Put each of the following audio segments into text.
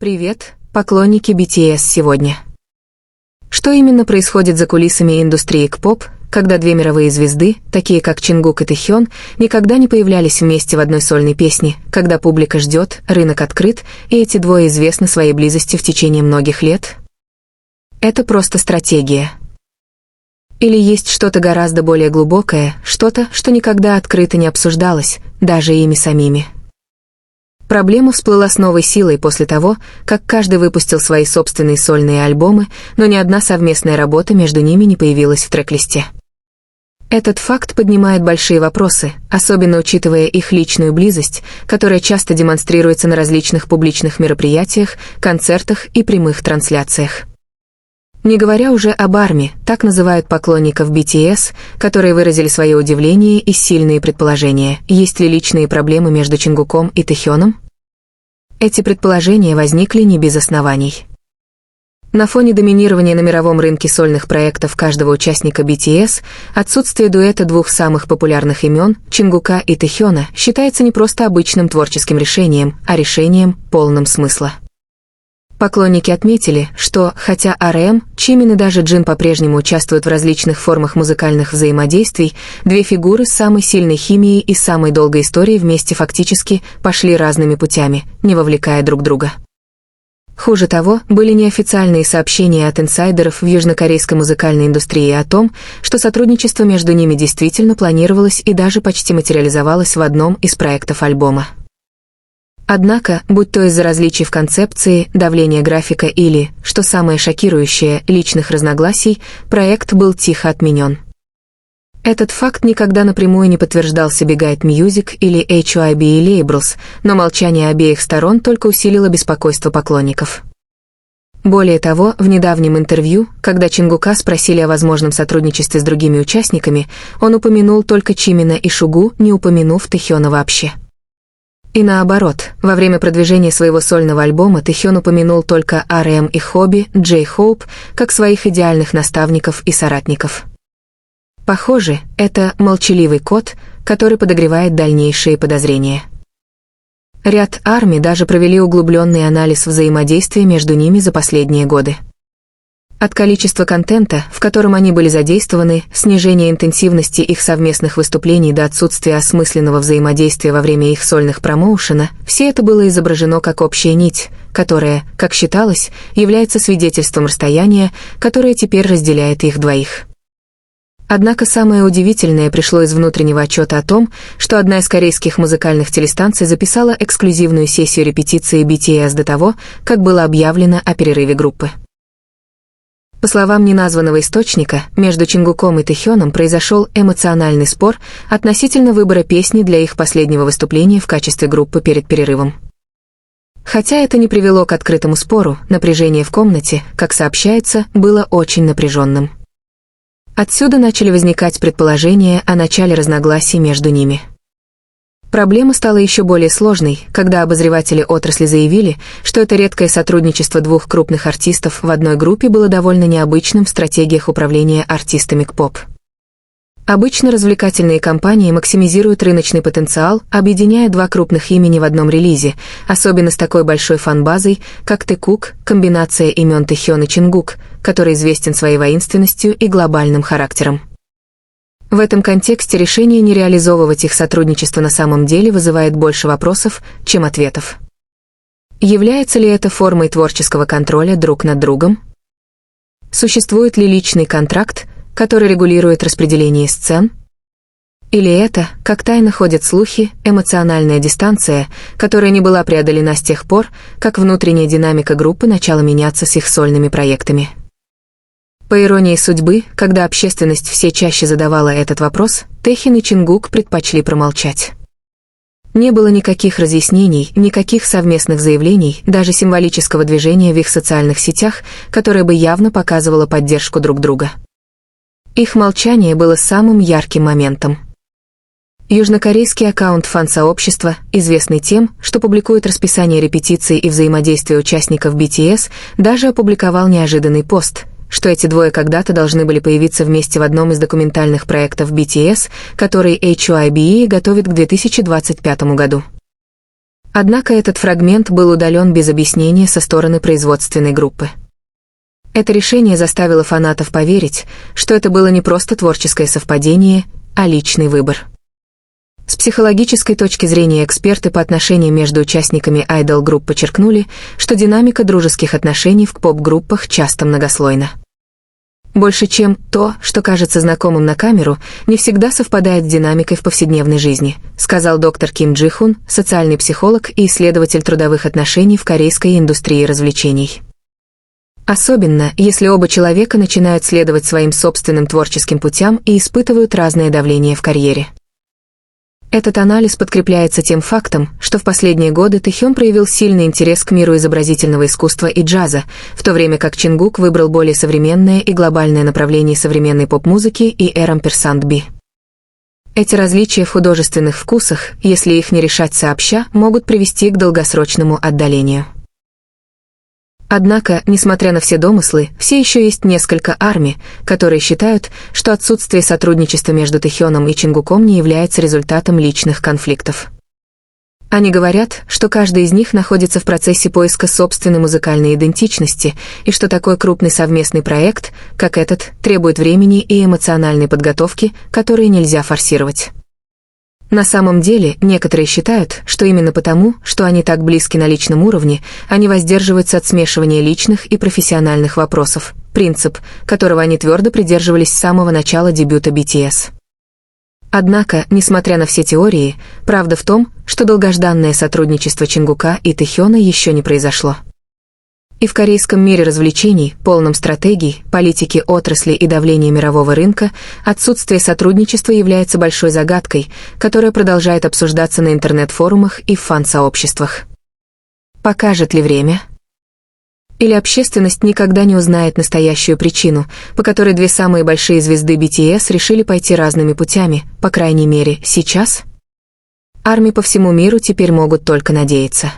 Привет, поклонники BTS сегодня. Что именно происходит за кулисами индустрии K-pop, когда две мировые звезды, такие как Чингук и Тэхён, никогда не появлялись вместе в одной сольной песне, когда публика ждет, рынок открыт, и эти двое известны своей близостью в течение многих лет? Это просто стратегия. Или есть что-то гораздо более глубокое, что-то, что никогда открыто не обсуждалось, даже ими самими? Проблема всплыла с новой силой после того, как каждый выпустил свои собственные сольные альбомы, но ни одна совместная работа между ними не появилась в трек-листе. Этот факт поднимает большие вопросы, особенно учитывая их личную близость, которая часто демонстрируется на различных публичных мероприятиях, концертах и прямых трансляциях. Не говоря уже об ARMY, так называют поклонников BTS, которые выразили свое удивление и сильные предположения, есть ли личные проблемы между Чингуком и Тэхёном. Эти предположения возникли не без оснований. На фоне доминирования на мировом рынке сольных проектов каждого участника BTS, отсутствие дуэта двух самых популярных имен, Чингука и Тэхёна, считается не просто обычным творческим решением, а решением, полным смысла. Поклонники отметили, что, хотя RM, Чимин и даже Джин по-прежнему участвуют в различных формах музыкальных взаимодействий, две фигуры с самой сильной химией и самой долгой историей вместе фактически пошли разными путями, не вовлекая друг друга. Хуже того, были неофициальные сообщения от инсайдеров в южнокорейской музыкальной индустрии о том, что сотрудничество между ними действительно планировалось и даже почти материализовалось в одном из проектов альбома. Однако, будь то из-за различий в концепции, давления графика или, что самое шокирующее, личных разногласий, проект был тихо отменен. Этот факт никогда напрямую не подтверждался Big Hit Music или HYBE Labels, но молчание обеих сторон только усилило беспокойство поклонников. Более того, в недавнем интервью, когда Чингука спросили о возможном сотрудничестве с другими участниками, он упомянул только Чимина и Шугу, не упомянув Тэхёна вообще. И наоборот, во время продвижения своего сольного альбома Тэхён упомянул только RM и Хобби, J-Hope, как своих идеальных наставников и соратников. Похоже, это молчаливый код, который подогревает дальнейшие подозрения. Ряд ARMY даже провели углубленный анализ взаимодействия между ними за последние годы. От количества контента, в котором они были задействованы, снижения интенсивности их совместных выступлений до отсутствия осмысленного взаимодействия во время их сольных промоушена, все это было изображено как общая нить, которая, как считалось, является свидетельством расстояния, которое теперь разделяет их двоих. Однако самое удивительное пришло из внутреннего отчета о том, что одна из корейских музыкальных телестанций записала эксклюзивную сессию репетиции BTS до того, как было объявлено о перерыве группы. По словам неназванного источника, между Чингуком и Тэхёном произошел эмоциональный спор относительно выбора песни для их последнего выступления в качестве группы перед перерывом. Хотя это не привело к открытому спору, напряжение в комнате, как сообщается, было очень напряженным. Отсюда начали возникать предположения о начале разногласий между ними. Проблема стала еще более сложной, когда обозреватели отрасли заявили, что это редкое сотрудничество двух крупных артистов в одной группе было довольно необычным в стратегиях управления артистами K-pop. Обычно развлекательные компании максимизируют рыночный потенциал, объединяя два крупных имени в одном релизе, особенно с такой большой фан-базой, как Taekook, комбинация имен Тэхён и Чингук, который известен своей воинственностью и глобальным характером. В этом контексте решение не реализовывать их сотрудничество на самом деле вызывает больше вопросов, чем ответов. Является ли это формой творческого контроля друг над другом? Существует ли личный контракт, который регулирует распределение сцен? Или это, как тайно ходят слухи, эмоциональная дистанция, которая не была преодолена с тех пор, как внутренняя динамика группы начала меняться с их сольными проектами? По иронии судьбы, когда общественность все чаще задавала этот вопрос, Тэхин и Чингук предпочли промолчать. Не было никаких разъяснений, никаких совместных заявлений, даже символического движения в их социальных сетях, которое бы явно показывало поддержку друг друга. Их молчание было самым ярким моментом. Южнокорейский аккаунт фан-сообщества, известный тем, что публикует расписание репетиций и взаимодействия участников BTS, даже опубликовал неожиданный пост, что эти двое когда-то должны были появиться вместе в одном из документальных проектов BTS, который HYBE готовит к 2025 году. Однако этот фрагмент был удален без объяснения со стороны производственной группы. Это решение заставило фанатов поверить, что это было не просто творческое совпадение, а личный выбор. С психологической точки зрения эксперты по отношениям между участниками айдол-групп подчеркнули, что динамика дружеских отношений в поп-группах часто многослойна. Больше чем то, что кажется знакомым на камеру, не всегда совпадает с динамикой в повседневной жизни, сказал доктор Ким Джи Хун, социальный психолог и исследователь трудовых отношений в корейской индустрии развлечений. Особенно, если оба человека начинают следовать своим собственным творческим путям и испытывают разное давление в карьере. Этот анализ подкрепляется тем фактом, что в последние годы Тэхён проявил сильный интерес к миру изобразительного искусства и джаза, в то время как Чингук выбрал более современное и глобальное направление современной поп-музыки и R&B. Эти различия в художественных вкусах, если их не решать сообща, могут привести к долгосрочному отдалению. Однако, несмотря на все домыслы, все еще есть несколько арми, которые считают, что отсутствие сотрудничества между Тэхёном и Чингуком не является результатом личных конфликтов. Они говорят, что каждый из них находится в процессе поиска собственной музыкальной идентичности, и что такой крупный совместный проект, как этот, требует времени и эмоциональной подготовки, которые нельзя форсировать. На самом деле, некоторые считают, что именно потому, что они так близки на личном уровне, они воздерживаются от смешивания личных и профессиональных вопросов, принцип, которого они твердо придерживались с самого начала дебюта BTS. Однако, несмотря на все теории, правда в том, что долгожданное сотрудничество Чингука и Тэхёна еще не произошло. И в корейском мире развлечений, полном стратегий, политики отрасли и давления мирового рынка, отсутствие сотрудничества является большой загадкой, которая продолжает обсуждаться на интернет-форумах и в фан-сообществах. Покажет ли время? Или общественность никогда не узнает настоящую причину, по которой две самые большие звезды BTS решили пойти разными путями, по крайней мере, сейчас? Армии по всему миру теперь могут только надеяться.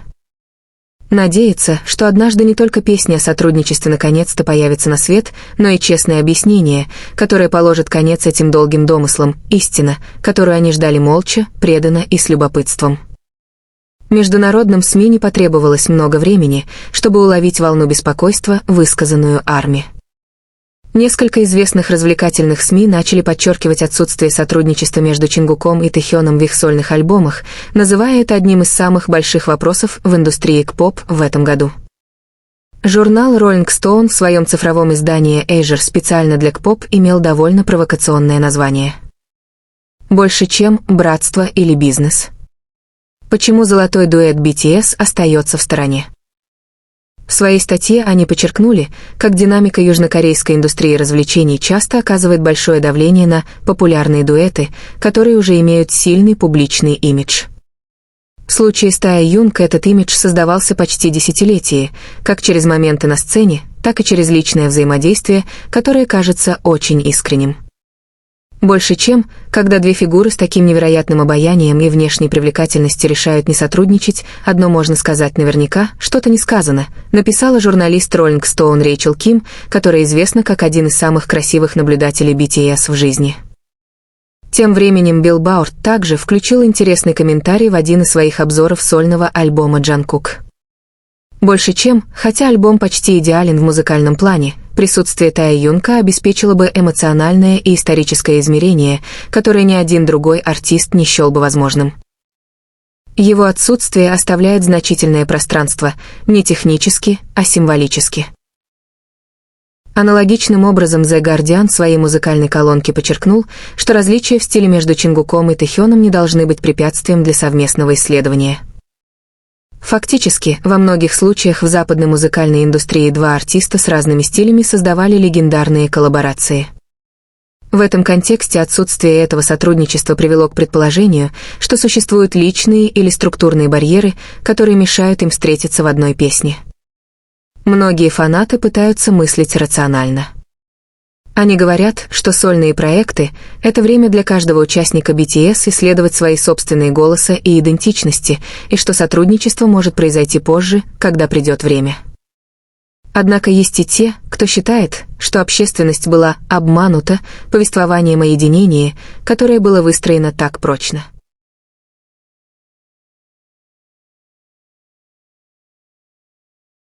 Надеяться, что однажды не только песня о сотрудничестве наконец-то появится на свет, но и честное объяснение, которое положит конец этим долгим домыслам, истина, которую они ждали молча, преданно и с любопытством. Международным СМИ не потребовалось много времени, чтобы уловить волну беспокойства, высказанную армией. Несколько известных развлекательных СМИ начали подчеркивать отсутствие сотрудничества между Чингуком и Тэхёном в их сольных альбомах, называя это одним из самых больших вопросов в индустрии К-поп в этом году. Журнал Rolling Stone в своем цифровом издании Azure специально для К-поп имел довольно провокационное название. Больше чем «братство» или «бизнес». Почему золотой дуэт BTS остается в стороне? В своей статье они подчеркнули, как динамика южнокорейской индустрии развлечений часто оказывает большое давление на популярные дуэты, которые уже имеют сильный публичный имидж. В случае с Таe-юнг этот имидж создавался почти десятилетия, как через моменты на сцене, так и через личное взаимодействие, которое кажется очень искренним. Больше чем, когда две фигуры с таким невероятным обаянием и внешней привлекательностью решают не сотрудничать, одно можно сказать наверняка, что-то не сказано, написала журналист Rolling Stone Рэйчел Ким, которая известна как один из самых красивых наблюдателей BTS в жизни. Тем временем Billboard также включил интересный комментарий в один из своих обзоров сольного альбома Джангкук. Больше чем, хотя альбом почти идеален в музыкальном плане, присутствие Таe-юнга обеспечило бы эмоциональное и историческое измерение, которое ни один другой артист не счел бы возможным. Его отсутствие оставляет значительное пространство, не технически, а символически. Аналогичным образом The Guardian в своей музыкальной колонке подчеркнул, что различия в стиле между Чингуком и Тэхёном не должны быть препятствием для совместного исследования. Фактически, во многих случаях в западной музыкальной индустрии два артиста с разными стилями создавали легендарные коллаборации. В этом контексте отсутствие этого сотрудничества привело к предположению, что существуют личные или структурные барьеры, которые мешают им встретиться в одной песне. Многие фанаты пытаются мыслить рационально. Они говорят, что сольные проекты — это время для каждого участника BTS исследовать свои собственные голоса и идентичности, и что сотрудничество может произойти позже, когда придет время. Однако есть и те, кто считает, что общественность была обманута повествованием о единении, которое было выстроено так прочно.